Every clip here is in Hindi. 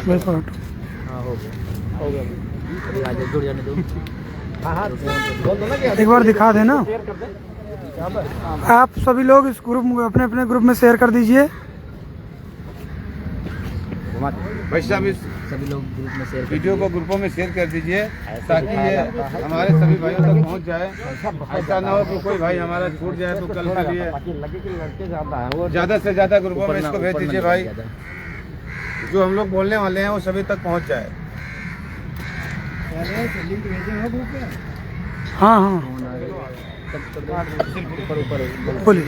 बिल्कुल। हाँ हो गया अभी आगे जुड़ जाने दो। हाँ बोल दो ना कि एक बार दिखा देना शेयर कर दे। आप सभी लोग इस ग्रुप में अपने अपने ग्रुप में शेयर कर दीजिए। भाई साहब इस सभी लोग ग्रुप में शेयर वीडियो को ग्रुपों में शेयर कर दीजिए ताकि ये हमारे सभी भाइयों तक पहुंच जाए। ऐसा ना हो कि कोई भाई हमारा छूट जाए तो कल के लिए ज़्यादा से ज़्यादा ग्रुपों में इसको भेज दीजिए भाई, जो हम लोग बोलने वाले हैं वो सभी तक पहुंच जाए। हाँ हाँ बोलिए।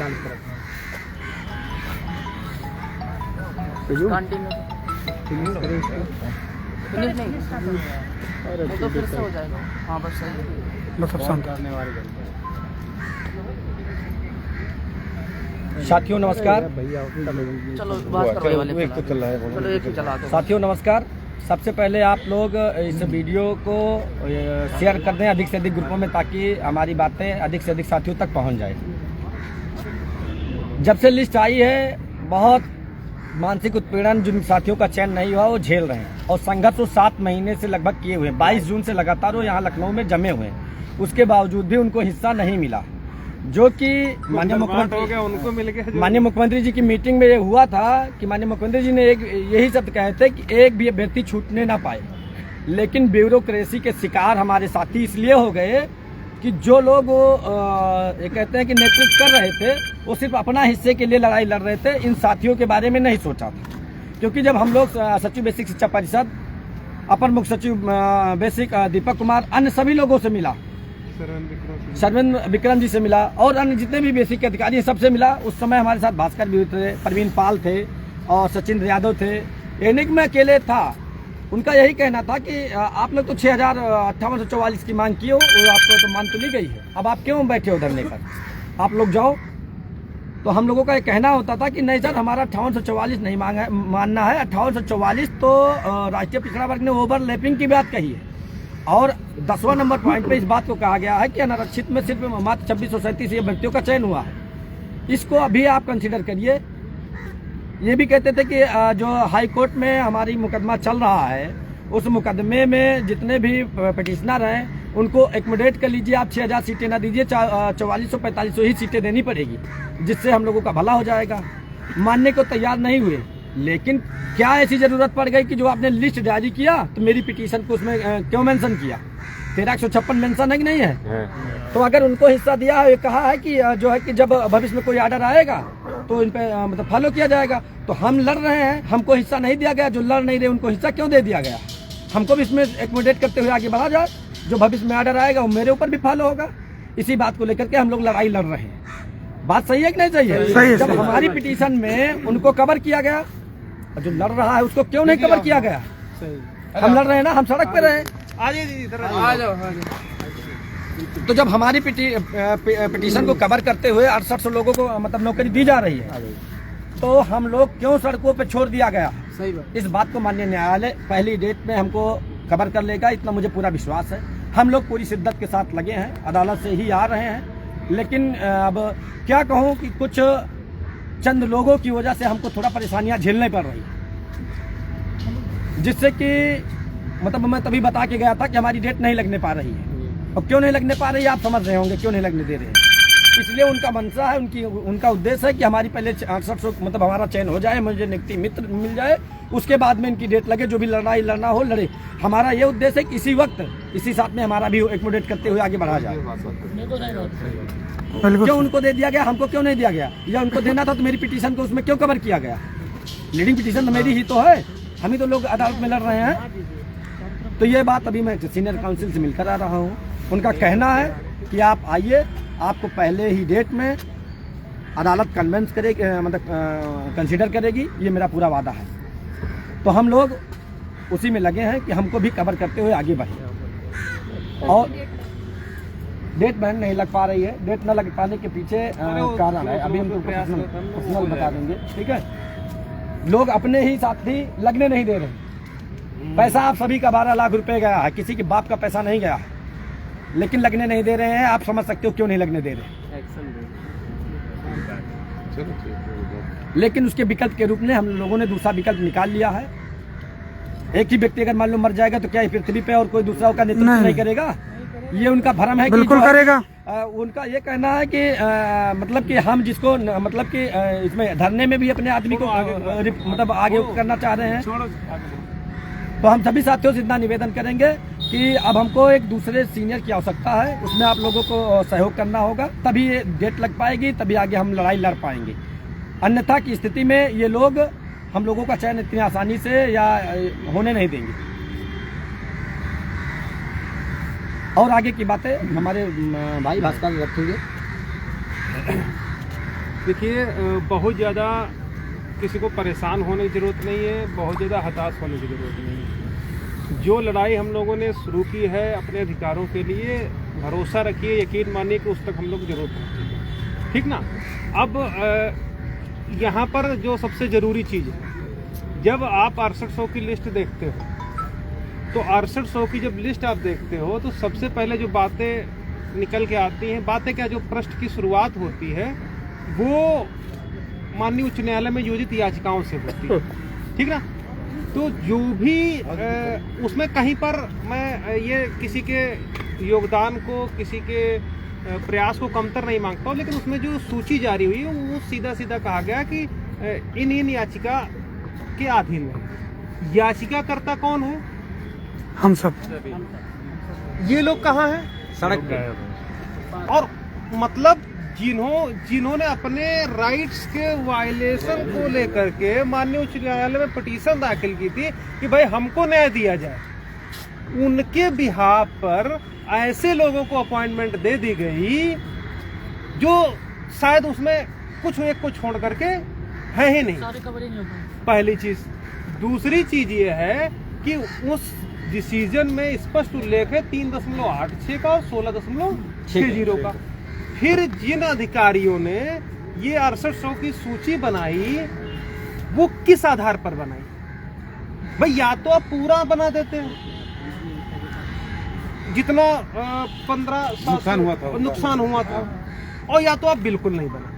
तो फिर से हो जाएगा। हाँ बस सही है। बस अब शांत। साथियों नमस्कार। चलो बात करवाई वाले एक तो चल रहा है। चलो एक ही चला दो। साथियों नमस्कार। सबसे पहले आप लोग इस वीडियो को शेयर कर दें अधिक से अधिक ग्रुपों में ताकि हमारी बातें अधिक से अधिक साथियों तक पहुंच जाए। जब से लिस्ट आई है बहुत मानसिक उत्पीड़न जिन साथियों का चयन नहीं हुआ वो झेल रहे हैं और संघर्ष वो 7 महीने से लगभग किए हुए हैं। 22 जून से लगातार वो यहाँ लखनऊ में जमे हुए हैं। उसके बावजूद भी उनको हिस्सा नहीं मिला, जो कि माननीय मुख्यमंत्री जी की मीटिंग में ये हुआ था कि माननीय मुख्यमंत्री जी ने एक यही शब्द कहे थे कि एक भी व्यक्ति छूटने ना पाए। लेकिन ब्यूरोक्रेसी के शिकार हमारे साथी इसलिए हो गए कि जो लोग ये कहते हैं कि नेतृत्व कर रहे थे वो सिर्फ अपना हिस्से के लिए लड़ाई लड़ रहे थे, इन साथियों के बारे में नहीं सोचा था। क्योंकि जब हम लोग सचिव बेसिक शिक्षा परिषद, अपर मुख्य सचिव बेसिक दीपक कुमार, अन्य सभी लोगों से मिला, शर्वेंद्र विक्रम जी से मिला और अन्य जितने भी बेसिक के अधिकारी हैं सबसे मिला। उस समय हमारे साथ भास्कर भी थे, प्रवीण पाल थे और सचिन यादव थे। एनिक में अकेले था। उनका यही कहना था कि आप लोग तो 6,5844 की मांग की हो, आपको तो मान तो ली गई है, अब आप क्यों बैठे हो धरने पर, आप लोग जाओ। तो हम लोगों का ये कहना होता था कि नहीं सर, हमारा 5844 नहीं मानना है। 5844 तो राष्ट्रीय पिछड़ा वर्ग ने ओवरलैपिंग की बात कही है और 10वां नंबर पॉइंट पे इस बात को कहा गया है कि अनारक्षित में सिर्फ मात्र 2637 व्यक्तियों का चयन हुआ है। इसको अभी आप कंसिडर करिए। ये भी कहते थे कि जो हाई कोर्ट में हमारी मुकदमा चल रहा है उस मुकदमे में जितने भी पिटिशनर हैं उनको एकोमोडेट कर लीजिए, आप 6000 सीटें ना दीजिए, 4400-4500 ही सीटें देनी पड़ेगी, जिससे हम लोगों का भला हो जाएगा। मानने को तैयार नहीं हुए। लेकिन क्या ऐसी जरूरत पड़ गई कि जो आपने लिस्ट जारी किया तो मेरी पिटीशन को उसमें क्यों मेंशन किया? 1356 मेंशन है कि नहीं है? तो अगर उनको हिस्सा दिया है, कहा है कि जो है कि जब भविष्य में कोई ऑर्डर आएगा तो इन पे मतलब फॉलो किया जाएगा। तो हम लड़ रहे हैं, हमको हिस्सा नहीं दिया गया, जो लड़ नहीं रहे उनको हिस्सा क्यों दे दिया गया? हमको भी इसमें एकोमोडेट करते हुए आगे बढ़ा जाए, जो भविष्य में ऑर्डर आएगा वो मेरे ऊपर भी फॉलो होगा। इसी बात को लेकर के हम लोग लड़ाई लड़ रहे हैं। बात सही है कि नहीं सही है? जब हमारी पिटीशन में उनको कवर किया गया, जो लड़ रहा है उसको क्यों नहीं कवर किया गया? हम लड़ रहे हैं ना, हम सड़क पे रहे। आ जाओ। तो जब हमारी पिटीशन को कवर करते हुए 6800 लोगों को मतलब नौकरी दी जा रही है, तो हम लोग क्यों सड़कों पे छोड़ दिया गया? सही बात। इस बात को माननीय न्यायालय पहली डेट में हमको कवर कर लेगा, इतना मुझे पूरा विश्वास है। हम लोग पूरी शिद्दत के साथ लगे हैं, अदालत से ही आ रहे हैं। लेकिन अब क्या कहूँ कि कुछ चंद लोगों की वजह से हमको थोड़ा परेशानियां झेलने पड़ रही है, जिससे कि मतलब मैं तभी बता के गया था कि हमारी डेट नहीं लगने पा रही है। और क्यों नहीं लगने पा रही है आप समझ रहे होंगे, क्यों नहीं लगने दे रहे हैं। इसलिए उनका मंशा है, उनका उद्देश्य है कि हमारी पहले 6800 मतलब हमारा चयन हो जाए, मुझे नियुक्ति मित्र मिल जाए, उसके बाद में इनकी डेट लगे, जो भी लड़ाई लड़ना हो लड़े। हमारा ये उद्देश्य है कि इसी वक्त इसी साथ में हमारा भी एकोमोडेट करते हुए आगे बढ़ा जाए। क्यों उनको दे दिया गया, हमको क्यों नहीं दिया गया? या उनको देना था तो मेरी पिटीशन को उसमें क्यों कवर किया गया? लीडिंग पिटीशन तो मेरी ही तो है, हम ही तो लोग अदालत में लड़ रहे हैं। तो ये बात अभी मैं सीनियर काउंसिल से मिलकर आ रहा हूँ। उनका कहना है कि आप आइए, आपको पहले ही डेट में अदालत कन्वेंस करेगी, मतलब कंसीडर करेगी, ये मेरा पूरा वादा है। तो हम लोग उसी में लगे हैं कि हमको भी कवर करते हुए आगे बढ़े। और डेट बहन नहीं लग पा रही है, डेट न लग पाने के पीछे कारण है, अभी हम पर्सनल बता देंगे, ठीक है। लोग अपने ही साथी लगने नहीं दे रहे। पैसा आप सभी का 12 लाख रुपए गया है, किसी के बाप का पैसा नहीं गया है, लेकिन लगने नहीं दे रहे हैं। आप समझ सकते हो क्यों नहीं लगने दे रहे। लेकिन उसके विकल्प के रूप में हम लोगों ने दूसरा विकल्प निकाल लिया है। एक ही व्यक्ति अगर मान लो मर जाएगा तो क्या पृथ्वी पे और कोई दूसरा उसका नेतृत्व नहीं करेगा? ये उनका भ्रम है। बिल्कुल कि करेगा। उनका ये कहना है कि मतलब कि हम जिसको मतलब कि इसमें धरने में भी अपने आदमी को मतलब आगे करना चाह रहे हैं। तो हम सभी साथियों से इतना निवेदन करेंगे कि अब हमको एक दूसरे सीनियर की आवश्यकता है, उसमें आप लोगों को सहयोग करना होगा, तभी ये डेट लग पाएगी, तभी आगे हम लड़ाई लड़ पाएंगे। अन्यथा की स्थिति में ये लोग हम लोगों का चयन इतनी आसानी से या होने नहीं देंगे। और आगे की बातें हमारे भाई भास्कर रखेंगे। देखिए, बहुत ज़्यादा किसी को परेशान होने की ज़रूरत नहीं है, बहुत ज़्यादा हताश होने की ज़रूरत नहीं है। जो लड़ाई हम लोगों ने शुरू की है अपने अधिकारों के लिए, भरोसा रखिए, यकीन मानिए कि उस तक हम लोग जरूर पहुँचेंगे, ठीक ना। अब यहाँ पर जो सबसे ज़रूरी चीज़ है, जब आप 6800 की लिस्ट देखते हो तो 6800 की जब लिस्ट आप देखते हो तो सबसे पहले जो बातें निकल के आती हैं, बातें क्या, जो प्रश्न की शुरुआत होती है वो माननीय उच्च न्यायालय में योजित याचिकाओं से होती है, ठीक ना। तो जो भी उसमें कहीं पर मैं ये किसी के योगदान को, किसी के प्रयास को कमतर नहीं मांगता हूँ, लेकिन उसमें जो सूची जारी हुई है वो सीधा सीधा कहा गया कि इन याचिका के अधीन है। याचिकाकर्ता कौन है? हम सब। ये लोग कहाँ हैं? सड़क पे। और मतलब जिन्होंने अपने राइट्स के वायलेशन को लेकर के माननीय उच्च न्यायालय में पिटीशन दाखिल की थी कि भाई हमको न्याय दिया जाए, उनके बिहाफ पर ऐसे लोगों को अपॉइंटमेंट दे दी गई जो शायद उसमें कुछ एक को छोड़ करके है ही नहीं। पहली चीज। दूसरी चीज ये है कि उस डिसीजन में स्पष्ट उल्लेख है 3.86 का और 16.60 का। फिर जिन अधिकारियों ने ये 6800 की सूची बनाई वो किस आधार पर बनाई? भाई या तो आप पूरा बना देते हैं जितना 15 नुकसान हुआ था, और या तो आप बिल्कुल नहीं बनाते।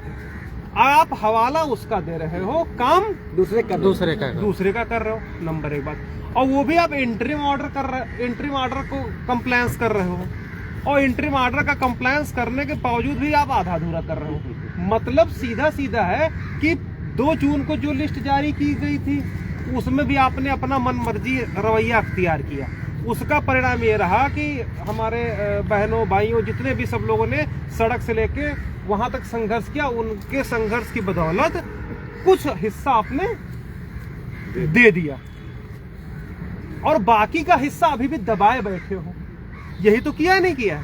आप हवाला उसका दे रहे हो, काम दूसरे का कर रहे हो, नंबर एक बात। और वो भी आप इंटरिम ऑर्डर को कंप्लायंस कर रहे हो, और इंटरिम ऑर्डर का कंप्लायंस करने के बावजूद भी आप आधा अधूरा कर रहे हो। मतलब सीधा सीधा है कि 2 जून को जो लिस्ट जारी की गई थी उसमें भी आपने अपना मन मर्जी रवैया अख्तियार किया। उसका परिणाम ये रहा कि हमारे बहनों भाइयों जितने भी सब लोगों ने सड़क से लेके वहां तक संघर्ष किया, उनके संघर्ष की बदौलत कुछ हिस्सा आपने दे दिया और बाकी का हिस्सा अभी भी दबाए बैठे हो। यही तो किया नहीं किया।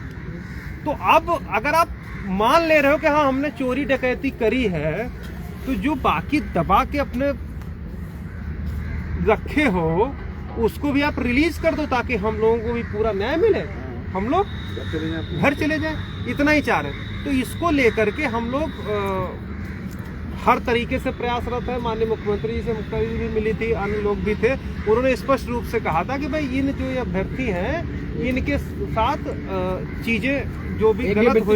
तो अब अगर आप मान ले रहे हो कि हाँ हमने चोरी डकैती करी है, तो जो बाकी दबा के अपने रखे हो उसको भी आप रिलीज कर दो ताकि हम लोगों को भी पूरा न्याय मिले, हम लोग घर चले जाए। इतना ही चाह रहे। तो इसको लेकर के हम लोग हर तरीके से प्रयासरत है। माननीय मुख्यमंत्री जी से मुख्यमंत्री भी मिली थी, अन्य लोग भी थे। उन्होंने स्पष्ट रूप से कहा था कि भाई इन जो ये अभ्यर्थी हैं इनके साथ चीजें जो भी गलत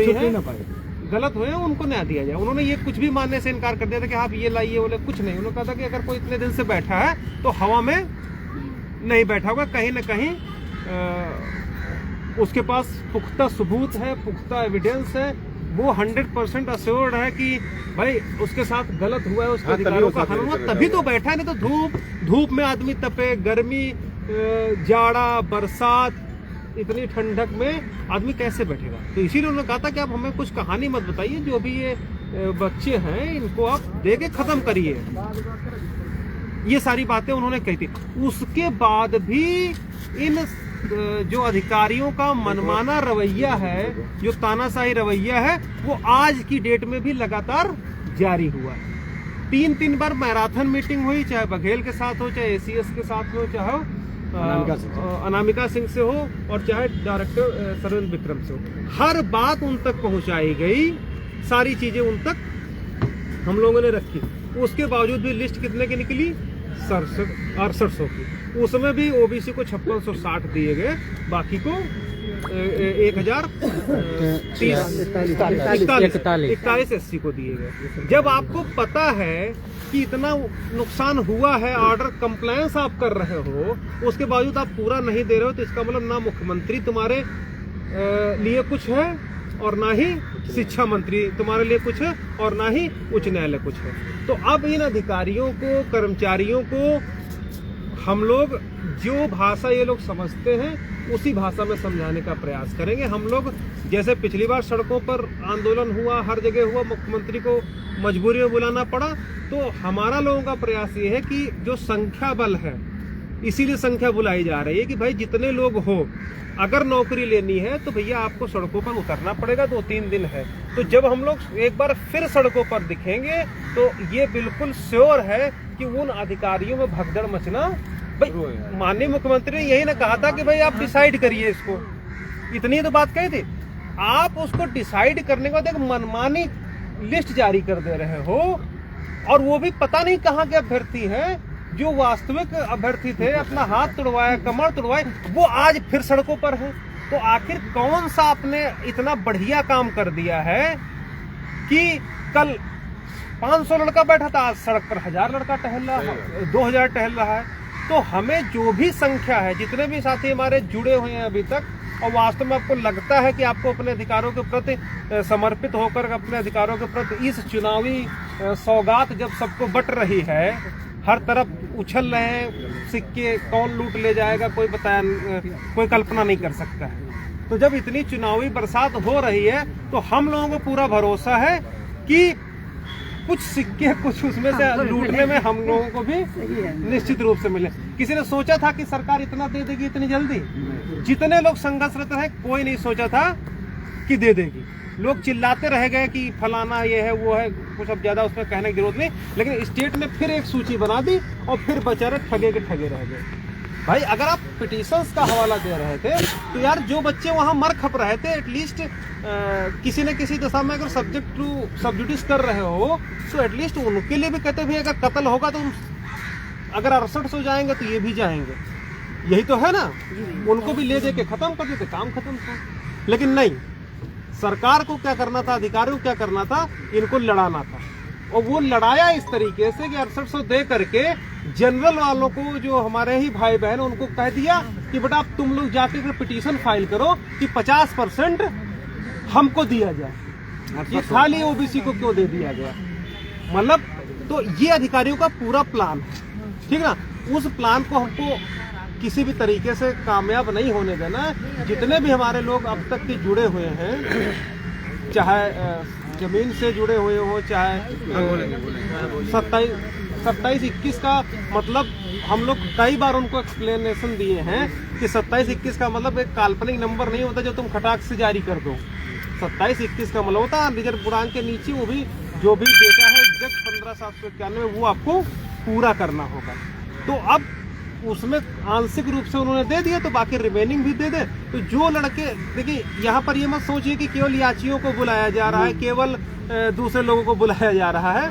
हुए हैं उनको न्याय दिया जाए। उन्होंने ये कुछ भी मानने से इनकार कर दिया था कि आप ये लाइए बोले, कुछ नहीं। उन्होंने कहा था कि अगर कोई इतने दिन से बैठा है तो हवा में नहीं बैठा होगा, कहीं ना कहीं उसके पास पुख्ता सबूत है, पुख्ता एविडेंस है, वो 100% अश्योर्ड है कि भाई उसके साथ गलत हुआ है, उसके अधिकारों का हनन हुआ, तभी तो बैठा है। नहीं तो धूप में आदमी तपे, गर्मी, जाड़ा, बरसात, इतनी ठंडक में आदमी कैसे बैठेगा। तो इसीलिए उन्होंने कहा था कि आप हमें कुछ कहानी मत बताइए, जो भी ये बच्चे हैं इनको आप दे के खत्म करिए। ये सारी बातें उन्होंने कही थी। उसके बाद भी इन जो अधिकारियों का मनमाना रवैया है, जो तानाशाही रवैया है, वो आज की डेट में भी लगातार जारी हुआ है। 3 बार मैराथन मीटिंग हुई, चाहे बघेल के साथ हो, चाहे एसीएस के साथ हो, चाहे अनामिका सिंह से हो, और चाहे डायरेक्टर सरविंद विक्रम से हो। हर बात उन तक पहुंचाई गई, सारी चीजें उन तक हम लोगों ने रखी। उसके बावजूद भी लिस्ट कितने की निकली? 6800 की। उसमें भी ओबीसी को 5660 दिए गए, बाकी को 41 SC को दिए गए। जब आपको पता है कि इतना नुकसान हुआ है, ऑर्डर कंप्लायंस आप कर रहे हो, उसके बावजूद आप पूरा नहीं दे रहे हो, तो इसका मतलब ना मुख्यमंत्री तुम्हारे लिए कुछ है और ना ही शिक्षा मंत्री तुम्हारे लिए कुछ है और ना ही उच्च न्यायालय कुछ है। तो अब इन अधिकारियों को, कर्मचारियों को हम लोग जो भाषा ये लोग समझते हैं उसी भाषा में समझाने का प्रयास करेंगे। हम लोग जैसे पिछली बार सड़कों पर आंदोलन हुआ, हर जगह हुआ, मुख्यमंत्री को मजबूरी में बुलाना पड़ा, तो हमारा लोगों का प्रयास ये है कि जो संख्या बल है, इसीलिए संख्या बुलाई जा रही है कि भाई जितने लोग हो, अगर नौकरी लेनी है तो भैया आपको सड़कों पर उतरना पड़ेगा। 2-3 दिन है, तो जब हम लोग एक बार फिर सड़कों पर दिखेंगे तो ये बिल्कुल श्योर है कि उन अधिकारियों में भगदड़ मचना। भाई माननीय मुख्यमंत्री ने यही ना कहा था कि भाई आप डिसाइड करिए इसको, इतनी तो बात कही थी। आप उसको डिसाइड करने के बाद एक मनमानी लिस्ट जारी कर दे रहे हो, और वो भी पता नहीं कहाँ के अभ्यर्थी हैं। जो वास्तविक अभ्यर्थी थे, अपना हाथ तुड़वाया, कमर तुड़वाए, वो आज फिर सड़कों पर है। तो आखिर कौन सा आपने इतना बढ़िया काम कर दिया है कि कल 500 लड़का बैठा था, आज सड़क पर 1000 लड़का टहल रहा है, 2000 टहल रहा है। तो हमें जो भी संख्या है, जितने भी साथी हमारे जुड़े हुए हैं अभी तक, और वास्तव में आपको लगता है कि आपको अपने अधिकारों के प्रति समर्पित होकर अपने अधिकारों के प्रति इस चुनावी सौगात जब सबको बट रही है, हर तरफ उछल रहे हैं सिक्के, कौन लूट ले जाएगा कोई कल्पना नहीं कर सकता है। तो जब इतनी चुनावी बरसात हो रही है तो हम लोगों को पूरा भरोसा है कि कुछ सिक्के, कुछ उसमें से लूटने में हम लोगों को भी निश्चित रूप से मिले। किसी ने सोचा था कि सरकार इतना दे देगी इतनी जल्दी? जितने लोग संघर्षरत हैं, कोई नहीं सोचा था कि दे देगी। लोग चिल्लाते रह गए कि फलाना ये है वो है, कुछ अब ज्यादा उसमें कहने की जरूरत नहीं। लेकिन स्टेट ने फिर एक सूची बना दी और फिर बेचारे ठगे के ठगे रह गए। भाई अगर आप पिटीशंस का हवाला दे रहे थे तो यार जो बच्चे वहां मर खप रहे थे, एटलीस्ट किसी न किसी दशा में अगर सब्जेक्ट टू सब्जुडिस कर रहे हो तो एटलीस्ट उनके लिए भी कहते भी, अगर कत्ल होगा तो अगर 68 हो जाएंगे तो ये भी जाएंगे। यही तो है ना, उनको भी ले दे के खत्म कर देते, काम खत्म था। लेकिन नहीं, सरकार को क्या करना था, अधिकारियों को क्या करना था, इनको लड़ाना था। और वो लड़ाया इस तरीके से कि 6800 दे करके जनरल वालों को, जो हमारे ही भाई बहन, उनको कह दिया कि बेटा अब तुम लोग जाके पिटीशन फाइल करो कि 50% हमको दिया जाए। ये खाली ओबीसी को क्यों दे दिया गया? मतलब तो ये अधिकारियों का पूरा प्लान है, ठीक ना। उस प्लान को हमको किसी भी तरीके से कामयाब नहीं होने देना। जितने भी हमारे लोग अब तक के जुड़े हुए हैं, चाहे जमीन से जुड़े हुए हो, चाहे 27-21 का मतलब हम लोग कई बार उनको एक्सप्लेनेशन दिए हैं कि 27-21 का मतलब एक काल्पनिक नंबर नहीं होता जो तुम खटाक से जारी कर दो। 27-21 का मतलब होता है रिजर्व पूर्णांक के नीचे वो भी जो भी डेटा है एग्जैक्ट 15,791 वो आपको पूरा करना होगा। तो अब उसमें आंशिक रूप से उन्होंने दे दिया, तो बाकी रिमेनिंग भी दे दे। तो जो लड़के, देखिए यहाँ पर ये मत सोचिए कि केवल याचियों को बुलाया जा रहा है, केवल दूसरे लोगों को बुलाया जा रहा है।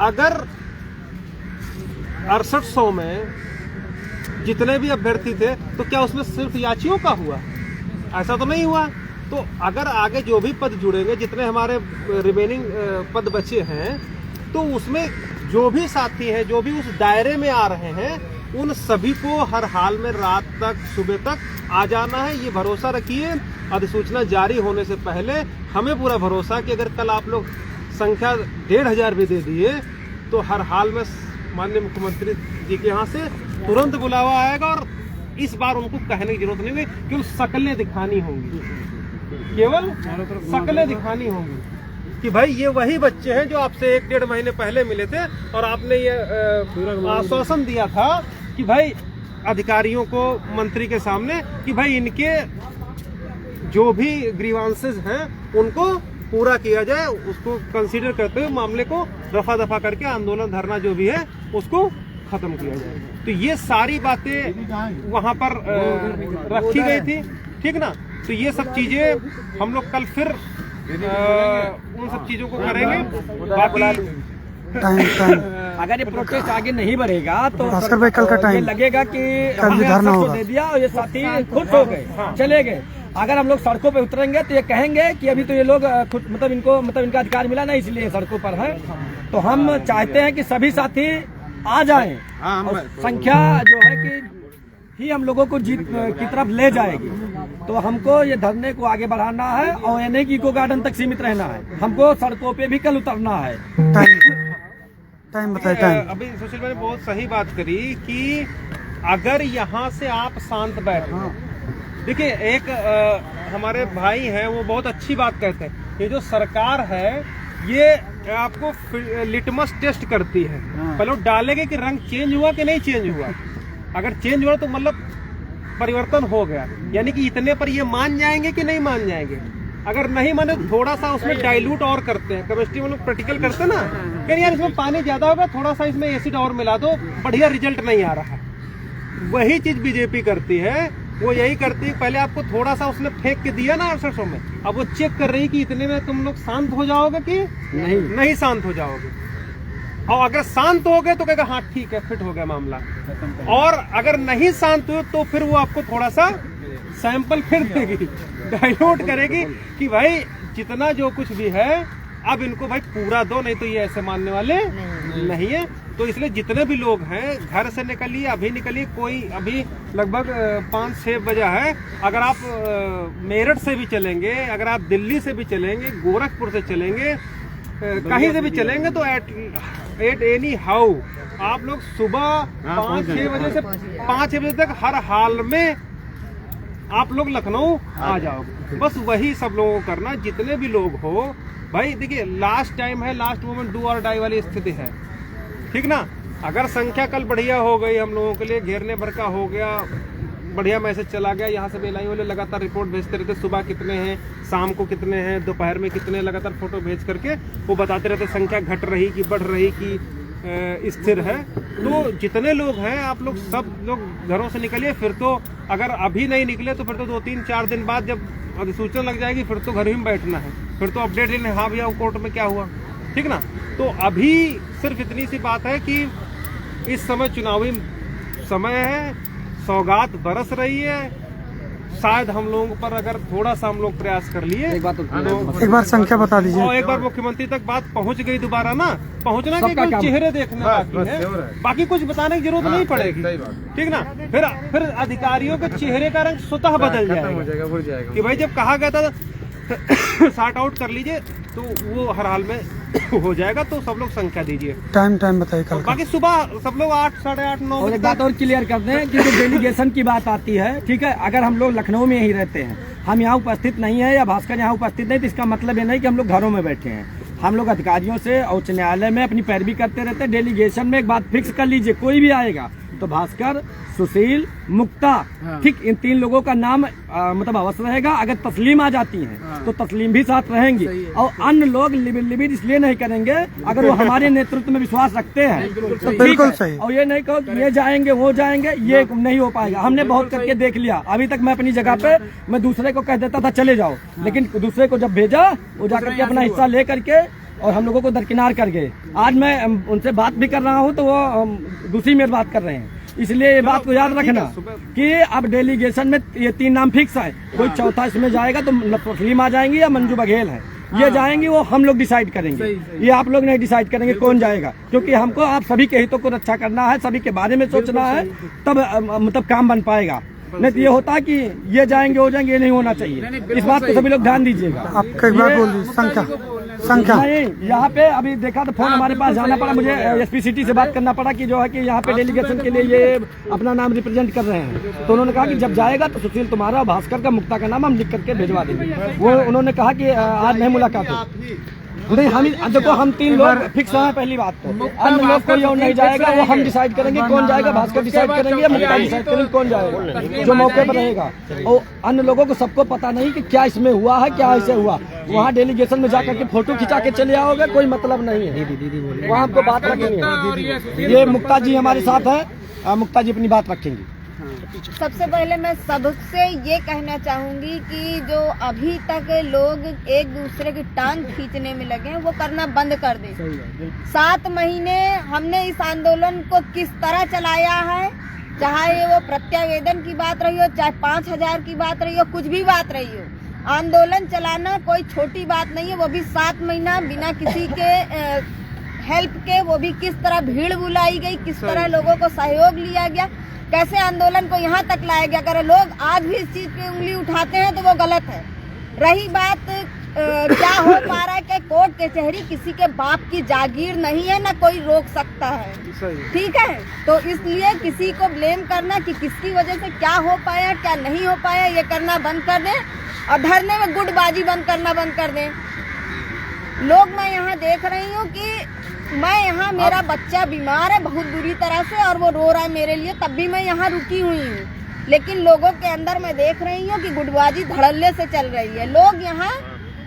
अगर 6800 में जितने भी अभ्यर्थी थे तो क्या उसमें सिर्फ याचियों का हुआ? ऐसा तो नहीं हुआ। तो अगर आगे जो भी पद जुड़ेंगे, जितने हमारे रिमेनिंग पद बचे हैं, तो उसमें जो भी साथी हैं, जो भी उस दायरे में आ रहे हैं, उन सभी को हर हाल में रात तक, सुबह तक आ जाना है। ये भरोसा रखिए। अधिसूचना जारी होने से पहले हमें पूरा भरोसा कि अगर कल आप लोग संख्या 1500 भी दे दिए तो हर हाल में माननीय मुख्यमंत्री जी के यहाँ से तुरंत बुलावा आएगा। और इस बार उनको कहने की जरूरत नहीं होगी, केवल शक्लें दिखानी होंगी, केवल शक्लें दिखानी होंगी कि भाई ये वही बच्चे हैं जो आपसे 1-1.5 महीने पहले मिले थे और आपने ये आश्वासन दिया था कि भाई अधिकारियों को, मंत्री के सामने, कि भाई इनके जो भी ग्रीवांसेस हैं उनको पूरा किया जाए। उसको कंसीडर करते हुए मामले को रफा दफा करके आंदोलन, धरना जो भी है उसको खत्म किया जाए। तो ये सारी बातें वहां पर रखी गई थी, ठीक ना। तो ये सब चीजें हम लोग कल फिर उन सब चीजों को करेंगे। बाकी अगर ये प्रोटेस्ट आगे नहीं बढ़ेगा तो भास्कर भाई कल का टाइम लगेगा कि हमने 6800 दे दिया और ये साथी खुश हो गए, चले गए। अगर हम लोग सड़कों पे उतरेंगे तो ये कहेंगे कि अभी तो ये लोग खुद इनका अधिकार मिला ना, इसलिए सड़कों पर है। तो हम चाहते हैं कि सभी साथी आ जाएं। और संख्या जो है कि ही हम लोगों को जीत की तरफ ले जाएगी। तो हमको ये धरने को आगे बढ़ाना है और ये नहीं कि इको गार्डन तक सीमित रहना है, हमको सड़कों पे भी कल उतरना है। टाइम बताए, टाइम। अभी सुशील भाई ने बहुत सही बात करी कि अगर यहाँ से आप शांत बैठे, देखिए एक हमारे भाई हैं वो बहुत अच्छी बात कहते हैं, ये जो सरकार है ये आपको लिटमस टेस्ट करती है। पहले वो डालेंगे कि रंग चेंज हुआ कि नहीं चेंज हुआ। अगर चेंज हुआ तो मतलब परिवर्तन हो गया, यानी कि इतने पर ये मान जाएंगे कि नहीं मान जाएंगे। अगर नहीं माने तो थोड़ा सा उसमें डाइल्यूट और करते हैं। केमिस्ट्री में लोग प्रैक्टिकल करते हैं ना, कि यार इसमें पानी ज्यादा होगा, थोड़ा सा इसमें एसिड और मिला दो, बढ़िया रिजल्ट नहीं आ रहा। वही चीज बीजेपी करती है, वो यही करती है। पहले आपको थोड़ा सा उसने फेंक के दिया ना 6800 में, अब वो चेक कर रही कि इतने में तुम लोग शांत हो जाओगे कि नहीं शांत हो जाओगे। और अगर शांत हो गए तो कहेगा हाँ ठीक है, फिट हो गया मामला। और अगर नहीं शांत हुए तो फिर वो आपको थोड़ा सा सैंपल फिर देगी, डाइल्यूट करेगी कि भाई जितना जो कुछ भी है अब इनको भाई पूरा दो, नहीं तो ये ऐसे मानने वाले नहीं है। तो इसलिए जितने भी लोग हैं घर से निकलिए, अभी निकलिए। कोई अभी लगभग 5-6 बजे है। अगर आप मेरठ से भी चलेंगे, अगर आप दिल्ली से भी चलेंगे, गोरखपुर से चलेंगे, कहीं से भी चलेंगे, तो एट एनी हाउ आप लोग सुबह 5-6 बजे से 5-6 बजे तक हर हाल में आप लोग लखनऊ आ जाओगे। बस वही सब लोगों को करना, जितने भी लोग हो भाई। देखिए लास्ट टाइम है, लास्ट मोमेंट डू और डाई वाली स्थिति है, ठीक ना। अगर संख्या कल बढ़िया हो गई, हम लोगों के लिए घेरने भर का हो गया, बढ़िया मैसेज चला गया, यहाँ से बेलाई वाले लगातार रिपोर्ट भेजते रहते, सुबह कितने हैं, शाम को कितने हैं, दोपहर में कितने, लगातार फोटो भेज करके वो बताते रहते संख्या घट रही कि बढ़ रही कि स्थिर है। तो जितने लोग हैं आप लोग सब लोग घरों से निकलिए। फिर तो अगर अभी नहीं निकले तो फिर तो 2-3-4 दिन बाद जब अधिसूचना लग जाएगी फिर तो घर ही में बैठना है, फिर तो अपडेट लेने हाँ भैया कोर्ट में क्या हुआ, ठीक ना। तो अभी सिर्फ इतनी सी बात है कि इस समय चुनावी समय है, सौगात बरस रही है। शायद हम लोगों पर अगर थोड़ा सा हम लोग प्रयास कर लिए, एक बार संख्या बता दीजिए। और एक बार मुख्यमंत्री तक बात पहुंच गई दोबारा ना, पहुंचना के चेहरे देखने बाकी है, बाकी कुछ बताने की जरूरत नहीं पड़ेगी, ठीक ना। फिर अधिकारियों के चेहरे का रंग स्वतः बदल जाएगा कि भाई जब कहा गया था सॉर्ट आउट कर लीजिए तो वो हर हाल में हो जाएगा। तो सब लोग संख्या दीजिए। टाइम बताइए कल। बाकी सुबह सब लोग 8, 8:30, 9 और एक बात और क्लियर कर दें कि जो डेलीगेशन की बात आती है, ठीक है, अगर हम लोग लखनऊ में ही रहते हैं, हम यहाँ उपस्थित नहीं है या भास्कर यहाँ उपस्थित नहीं, तो इसका मतलब ये नहीं कि हम लोग घरों में बैठे हैं। हम लोग अधिकारियों से उच्च न्यायालय में अपनी पैरवी करते रहते हैं। डेलीगेशन में एक बात फिक्स कर लीजिए, कोई भी आएगा तो भास्कर, सुशील, मुक्ता, ठीक, इन 3 लोगों का नाम मतलब अवश्य रहेगा। अगर तस्लीम आ जाती हैं तो तस्लीम भी साथ रहेंगी। और अन्य लोग लिबिर इसलिए नहीं करेंगे अगर वो हमारे नेतृत्व में विश्वास रखते हैं तो बिल्कुल सही। और ये नहीं कहो कि ये जाएंगे वो जाएंगे, ये नहीं हो पाएगा। हमने बहुत करके देख लिया। अभी तक मैं अपनी जगह पे मैं दूसरे को कह देता था चले जाओ, लेकिन दूसरे को जब भेजा वो जाकर के अपना हिस्सा ले करके और हम लोगों को दरकिनार कर गए। आज मैं उनसे बात भी कर रहा हूँ तो वो दूसरी मेरी बात कर रहे हैं। इसलिए ये बात को याद रखना कि अब डेलीगेशन में ये 3 नाम फिक्स है। कोई चौथा इसमें जाएगा तो तस्लीम आ जाएंगी या मंजू बघेल है, ये जाएंगी, वो हम लोग डिसाइड करेंगे। ये आप लोग नहीं डिसाइड करेंगे कौन जाएगा, क्योंकि हमको आप सभी के हितों को रक्षा करना है, सभी के बारे में सोचना है, तब मतलब काम बन पाएगा। नहीं तो ये होता है कि ये जाएंगे वो जाएंगे, ये नहीं होना चाहिए। इस बात को सभी लोग ध्यान दीजिएगा। आप कई बार बोल दीजिए संख्या नहीं, यहाँ पे अभी देखा तो फोन हमारे पास जाना पड़ा, मुझे एसपी सिटी से बात करना पड़ा कि जो है कि यहाँ पे डेलीगेशन के लिए ये अपना नाम रिप्रेजेंट कर रहे हैं। तो उन्होंने कहा कि जब जाएगा तो सुशील तुम्हारा, भास्कर का, मुक्ता का नाम हम लिख करके भिजवा देंगे। वो उन्होंने कहा कि आज नहीं मुलाकात हो। नहीं, हम देखो हम 3 लोग फिक्स हैं। पहली बात तो अन्य लोग कोई और नहीं जाएगा, वो हम डिसाइड करेंगे कौन जाएगा। भास्कर डिसाइड करेंगे, मुक्ता डिसाइड करेंगे कौन जाएगा जो मौके पर रहेगा। और अन्य लोगों को सबको पता नहीं कि क्या इसमें हुआ है, क्या ऐसे हुआ। वहाँ डेलीगेशन में जाकर के फोटो खिंचा के चले आओगे, कोई मतलब नहीं है। वहाँ हमको बात रखेंगे। ये मुक्ता जी हमारे साथ हैं, मुक्ता जी अपनी बात रखेंगी। सबसे पहले मैं सबसे ये कहना चाहूंगी कि जो अभी तक लोग एक दूसरे की टांग खींचने में लगे हैं वो करना बंद कर दें। 7 महीने हमने इस आंदोलन को किस तरह चलाया है चाहे वो प्रत्यावेदन की बात रही हो, चाहे 5,000 की बात रही हो, कुछ भी बात रही हो, आंदोलन चलाना कोई छोटी बात नहीं है। वो भी 7 महीना बिना किसी के हेल्प के, वो भी किस तरह भीड़ बुलाई गई, किस तरह लोगों को सहयोग लिया गया, कैसे आंदोलन को यहाँ तक लाया गया। अगर लोग आज भी इस चीज पे उंगली उठाते हैं तो वो गलत है। रही बात क्या हो पा रहा है कि कोर्ट कचहरी किसी के बाप की जागीर नहीं है, ना कोई रोक सकता है, ठीक है। तो इसलिए किसी को ब्लेम करना कि किसकी वजह से क्या हो पाया क्या नहीं हो पाया, ये करना बंद कर दें और धरने में गुटबाजी बंद करना बंद कर दें। लोग मैं यहाँ देख रही हूँ कि मैं यहाँ, मेरा बच्चा बीमार है बहुत बुरी तरह से और वो रो रहा है मेरे लिए, तब भी मैं यहाँ रुकी हुई हूँ। लेकिन लोगों के अंदर मैं देख रही हूँ कि गुटबाजी धड़ल्ले से चल रही है। लोग यहाँ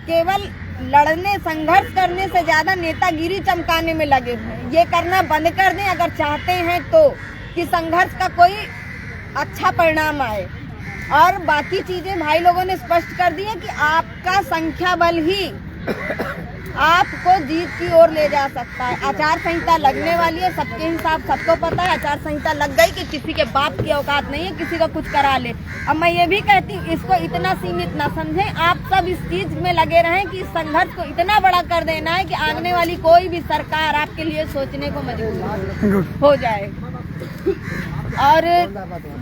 केवल लड़ने संघर्ष करने से ज्यादा नेतागिरी चमकाने में लगे हुए हैं। ये करना बंद कर दें अगर चाहते हैं तो, कि संघर्ष का कोई अच्छा परिणाम आए। और बाकी चीजें भाई लोगों ने स्पष्ट कर दी है कि आपका संख्या बल ही आपको जीत की ओर ले जा सकता है। आचार संहिता लगने वाली है, सबके हिसाब सबको पता है। आचार संहिता लग गई कि किसी के बाप की औकात नहीं है किसी को कुछ करा ले। अब मैं ये भी कहती हूँ इसको इतना सीमित ना समझें, आप सब इस चीज में लगे रहें कि इस संघर्ष को इतना बड़ा कर देना है कि आने वाली कोई भी सरकार आपके लिए सोचने को मजबूर हो जाए। और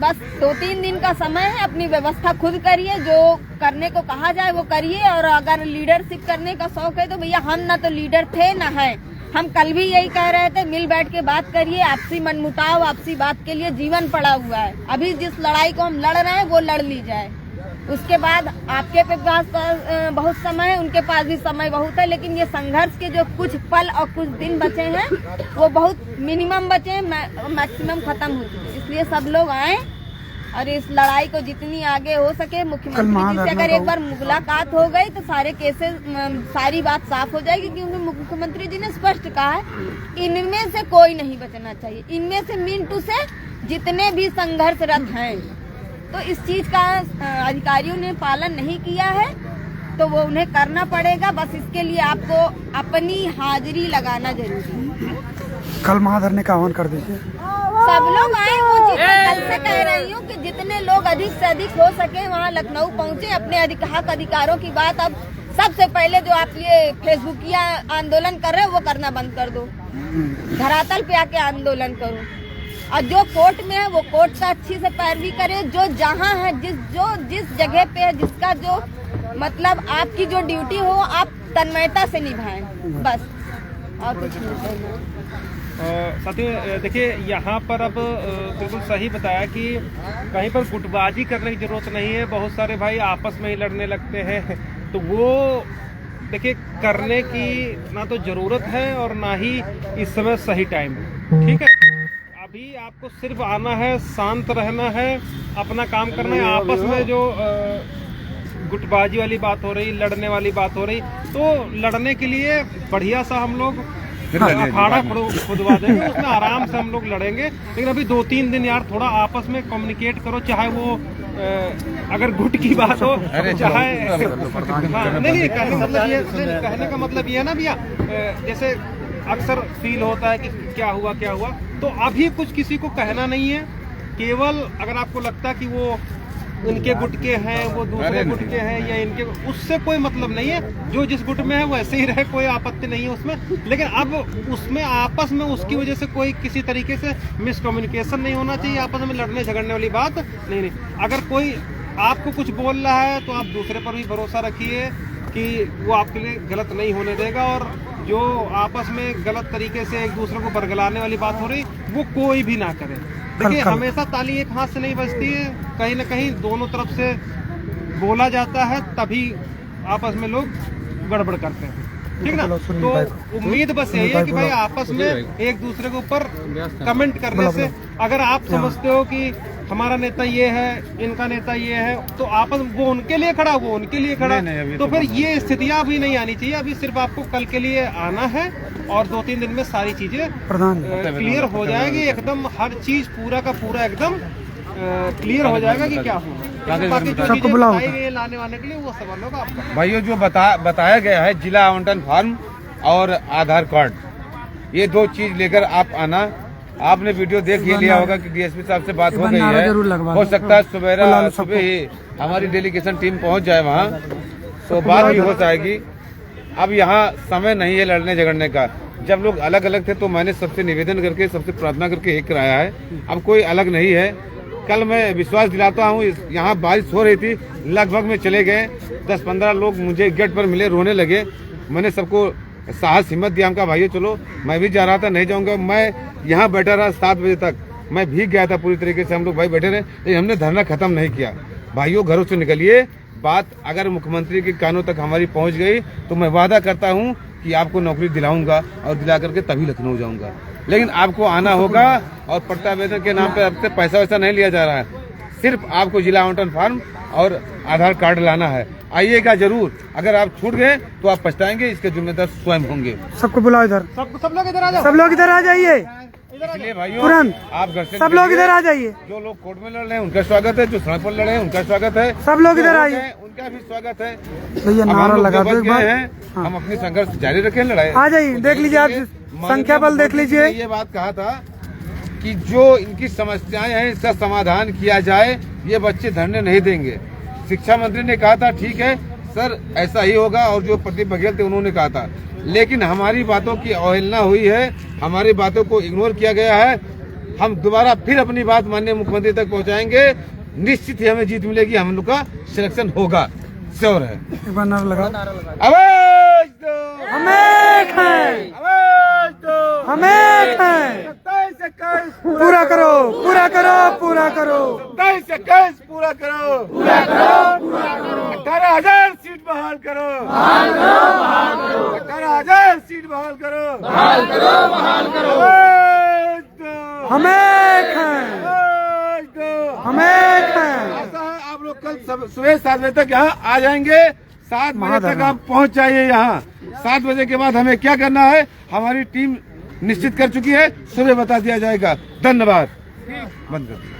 बस 2-3 दिन का समय है, अपनी व्यवस्था खुद करिए, जो करने को कहा जाए वो करिए। और अगर लीडरशिप करने का शौक है तो भैया हम ना तो लीडर थे ना है, हम कल भी यही कह रहे थे, मिल बैठ के बात करिए। आपसी मनमुटाव आपसी बात के लिए जीवन पड़ा हुआ है। अभी जिस लड़ाई को हम लड़ रहे हैं वो लड़ ली जाए, उसके बाद आपके पास बहुत समय है, उनके पास भी समय बहुत है। लेकिन ये संघर्ष के जो कुछ पल और कुछ दिन बचे हैं वो बहुत मिनिमम बचे हैं, मैक्सिमम खत्म हो चुके। इसलिए सब लोग आए और इस लड़ाई को जितनी आगे हो सके, मुख्यमंत्री जी से अगर एक बार मुलाकात हो गई तो सारे केसेस, सारी बात साफ हो जाएगी। क्योंकि मुख्यमंत्री जी ने स्पष्ट कहा है इनमें से कोई नहीं बचना चाहिए। इनमें से मिनटू से जितने भी संघर्षरत हैं, तो इस चीज का अधिकारियों ने पालन नहीं किया है तो वो उन्हें करना पड़ेगा। बस इसके लिए आपको अपनी हाजिरी लगाना जरूरी है। कल महाधरने का आह्वान कर दीजिए। सब लोग आए, वो चीज मैं कल से कह रही हूँ कि जितने लोग अधिक से अधिक हो सके वहाँ लखनऊ पहुँचे, अपने हक अधिकारों की बात। अब सबसे पहले जो आप ये फेसबुकिया आंदोलन कर रहे हो वो करना बंद कर दो, धरातल पे आके आंदोलन करो। और जो कोर्ट में है वो कोर्ट का अच्छी से पैरवी करे। जो जहाँ है, जिस जगह पे है, जिसका जो मतलब आपकी जो ड्यूटी हो आप तन्मयता से निभाएं, बस और कुछ नहीं। साथियों देखिए, यहाँ पर अब बिल्कुल सही बताया कि कहीं पर गुटबाजी करने की जरूरत नहीं है। बहुत सारे भाई आपस में ही लड़ने लगते हैं, तो वो देखिए करने की ना तो जरूरत है और ना ही इस समय सही टाइम है। ठीक है, अभी आपको सिर्फ आना है, शांत रहना है, अपना काम करना है। आपस में जो गुटबाजी वाली बात हो रही, लड़ने वाली बात हो रही, तो लड़ने के लिए बढ़िया सा हम लोग अखाड़ा खुदवा देंगे, उसमें आराम से हम लोग लड़ेंगे। लेकिन अभी 2-3 दिन यार थोड़ा आपस में कम्युनिकेट करो, चाहे वो अगर गुट की बात हो, चाहे नहीं, कहने का मतलब ये है ना भैया, जैसे अक्सर फील होता है कि क्या हुआ, तो अभी कुछ किसी को कहना नहीं है। केवल अगर आपको लगता है कि वो उनके गुट के हैं, वो दूसरे गुट के हैं या इनके, उससे कोई मतलब नहीं है। जो जिस गुट में है वो ऐसे ही रहे, कोई आपत्ति नहीं है उसमें। लेकिन अब उसमें आपस में उसकी वजह से कोई किसी तरीके से मिसकम्युनिकेशन नहीं होना चाहिए, आपस में लड़ने झगड़ने वाली बात नहीं। अगर कोई आपको कुछ बोल रहा है तो आप दूसरे पर भी भरोसा रखिए कि वो आपके लिए गलत नहीं होने देगा। और जो आपस में गलत तरीके से एक दूसरे को बरगलाने वाली बात हो रही, वो कोई भी ना करे। देखिए, हमेशा ताली एक हाथ से नहीं बजती है, कहीं ना कहीं दोनों तरफ से बोला जाता है, तभी आपस में लोग गड़बड़ करते हैं। ठीक ना, तो उम्मीद बस यही है कि भाई आपस में एक दूसरे के ऊपर कमेंट करने से, अगर आप समझते हो कि हमारा नेता ये है, इनका नेता ये है, तो आपस वो उनके लिए खड़ा, वो उनके लिए खड़ा, तो फिर ये स्थितियां अभी नहीं आनी चाहिए। अभी सिर्फ आपको कल के लिए आना है और 2-3 दिन में सारी चीजें क्लियर हो जाएगी। एकदम हर चीज पूरा का पूरा एकदम क्लियर हो जाएगा कि क्या होगा। बाकी जो चीजें बताई गई लाने वाने के लिए वो सवाल होगा आपका। भाइयों, जो बताया गया है जिला आवंटन फॉर्म और आधार कार्ड, ये 2 चीज लेकर आप आना। आपने वीडियो देख ही लिया होगा कि डीएसपी साहब से बात हो गई नारा है। जरूर लगवा हो दो। सकता है बुला लो सुबह ही हमारी डेलीगेशन टीम पहुंच जाए वहाँ, तो बात भी हो जाएगी। अब यहाँ समय नहीं है लड़ने झगड़ने का। जब लोग अलग अलग थे तो मैंने सबसे निवेदन करके, सबसे प्रार्थना करके एक कराया है। अब कोई अलग नहीं है। कल मैं विश्वास दिलाता हूँ, यहाँ बारिश हो रही थी, लगभग में चले गए 10-15 लोग मुझे गेट पर मिले, रोने लगे। मैंने सबको साहस हिम्मत दिया, हमका भाइयों चलो, मैं भी जा रहा था, नहीं जाऊंगा। मैं यहाँ बैठा रहा 7 बजे तक, मैं भीग गया था पूरी तरीके से। हम लोग भाई बैठे रहे, लेकिन हमने धरना खत्म नहीं किया। भाइयों घरों से निकलिए। बात अगर मुख्यमंत्री के कानों तक हमारी पहुंच गई तो मैं वादा करता हूं कि आपको नौकरी दिलाऊंगा, और दिला करके तभी लखनऊ जाऊंगा। लेकिन आपको आना होगा, और प्रत्यावेदन के नाम पे आपसे पैसा वैसा नहीं लिया जा रहा है। सिर्फ आपको जिला आवंटन फॉर्म और आधार कार्ड लाना है। आइएगा जरूर। अगर आप छूट गए तो आप पछताएंगे, इसके जिम्मेदार स्वयं होंगे। सबको बुलाओ इधर, सब लोग इधर आ जाओ। सब लोग इधर आ जाइए। इसलिए भाइयों तुरंत आप घर से सब लोग इधर आ जाइए। जो लोग कोर्ट में लड़ रहे हैं उनका स्वागत है, जो सड़क पर लड़ रहे हैं उनका स्वागत है, सब लोग इधर जो आइए। हैं, उनका भी स्वागत है। भैया अब हम नारा लोग लगा जो दो बच एक गए बार। हैं, हम अपनी संघर्ष जारी रखें, लड़ाई आ जाइए, देख लीजिए आप संख्या बल देख लीजिए। ये बात कहा था कि जो इनकी समस्याएं हैं इसका समाधान किया जाए, ये बच्चे धरने नहीं देंगे। शिक्षा मंत्री ने कहा था ठीक है सर ऐसा ही होगा, और जो प्रदीप बघेल थे उन्होंने कहा था, लेकिन हमारी बातों की अवहेलना हुई है, हमारी बातों को इग्नोर किया गया है। हम दोबारा फिर अपनी बात माननीय मुख्यमंत्री तक पहुंचाएंगे। निश्चित ही हमें जीत मिलेगी, हम लोग का सिलेक्शन होगा, श्योर है। एक बार नारा लगा। आवाज दो, हम एक हैं, आवाज दो, हम एक हैं। 27-21 पूरा करो, पूरा करो, पूरा करो। 27-21 पूरा करो, पूरा करो, पूरा करो। 18,000 सीट बहाल करो, बहाल करो, बहाल करो। 18,000 सीट बहाल करो, बहाल करो, बहाल करो। आवाज दो, हम एक हैं, आवाज दो। हम एक हैं। ऐसा है, आप लोग कल सुबह 7 बजे तक यहाँ आ जाएंगे। 7 बजे तक आप पहुँच जाइए यहाँ। 7 बजे के बाद हमें क्या करना है हमारी टीम निश्चित कर चुकी है, सुबह बता दिया जाएगा। धन्यवाद। बंद कर।